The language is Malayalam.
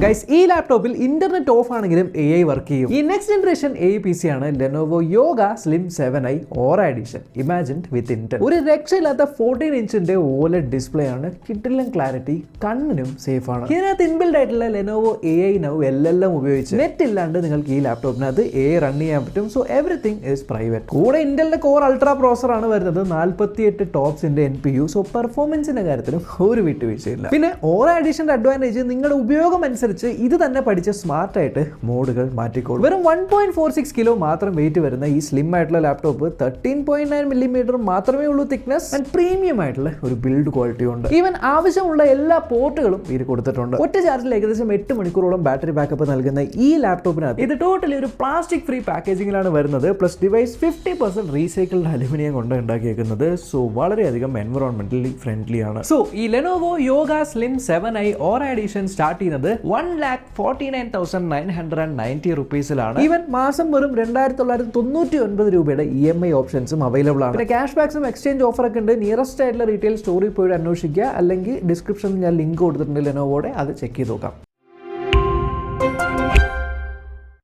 ഗൈസ് ഈ ലാപ്ടോപ്പിൽ ഇന്റർനെറ്റ് ഓഫ് ആണെങ്കിലും AI വർക്ക് ചെയ്യും. ഈ നെക്സ്റ്റ് ജനറേഷൻ AI PC ആണ് Lenovo Yoga Slim 7i Aura Edition imagined with Intel. ഒരു രക്ഷയില്ലാത്ത 14 ഇഞ്ചിന്റെ OLED ഡിസ്പ്ലേ ആണ്. കിട്ടില്ല ക്ലാരിറ്റി, കണ്ണിനും സേഫ് ആണ്. ഇതിനകത്ത് ഇൻബിൽഡ് ആയിട്ടുള്ള Lenovo AI Now LLM ഉപയോഗിച്ച് നെറ്റ് ഇല്ലാണ്ട് നിങ്ങൾക്ക് ഈ ലാപ്ടോപ്പിനകത്ത് AI റൺ ചെയ്യാൻ പറ്റും. So everything is private. കൂടെ ഇന്റലിന്റെ കോർ അൾട്രാ പ്രോസർ ആണ് വരുന്നത്. 48 ടോപ്സിന്റെ NPU. സോ പെർഫോമൻസിന്റെ കാര്യത്തിലും ഒരു വിട്ടുവീഴ്ചയില്ല. പിന്നെ Aura Editionന്റെ അഡ്വാൻറ്റേജ് നിങ്ങളുടെ ഉപയോഗം അനുസരിച്ച് ഇത് തന്നെ പഠിച്ച് സ്മാർട്ട് ആയിട്ട് മോഡുകൾ മാറ്റിക്കോളും. വെറും 1.46 കിലോ മാത്രം വെയിറ്റ് വരുന്ന ഈ സ്ലിം ആയിട്ടുള്ള ലാപ്ടോപ്പ് 13.9 മില്ലിമീറ്റർ മാത്രമേ ഉള്ളൂ തിക്നെസ് ആൻഡ് പ്രീമിയം ആയിട്ടുള്ള ഒരു ബിൽഡ് ക്വാളിറ്റി ഉണ്ട്. ഈവൻ ആവശ്യമുള്ള എല്ലാ പോർട്ടുകളും ഇത് കൊടുത്തിട്ടുണ്ട്. ഒറ്റ ചാർജിൽ ഏകദേശം 8 മണിക്കൂറോളം ബാറ്ററി ബാക്കപ്പ് നൽകുന്ന ഈ ലാപ്ടോപ്പിനകത്ത് ഇത് ടോട്ടലി ഒരു പ്ലാസ്റ്റിക് ഫ്രീ പാക്കേജിംഗിലാണ് വരുന്നത്. പ്ലസ് ഡിവൈസ് 50% റീസൈക്കിൾഡ് അലുമിനിയം കൊണ്ട് ഉണ്ടാക്കിയേക്കുന്നത്. സോ വളരെയധികം എൻവറോൺമെന്റലി ഫ്രണ്ട്ലി ആണ്. സോ ഈ Lenovo Yoga Slim 7i Aura Edition start ചെയ്യുന്നത് 1,49,990 റുപ്പീസിലാണ്. ഈവൻ മാസം വെറും 2,999 രൂപയുടെ EMI ഓപ്ഷൻസും അവൈലബിൾ ആണ്. പിന്നെ ക്യാഷ് ബാക്സും എക്സ്ചേഞ്ച് ഓഫർ ഒക്കെ ഉണ്ട്. നിയറസ്റ്റ് ആയിട്ടുള്ള റീറ്റെയിൽ സ്റ്റോറിൽ പോയി അന്വേഷിക്കുക, അല്ലെങ്കിൽ ഡിസ്ക്രിപ്ഷനിൽ ഞാൻ ലിങ്ക് കൊടുത്തിട്ടുണ്ട് ലെനോവോടെ, അത് ചെക്ക് ചെയ്ത് നോക്കാം.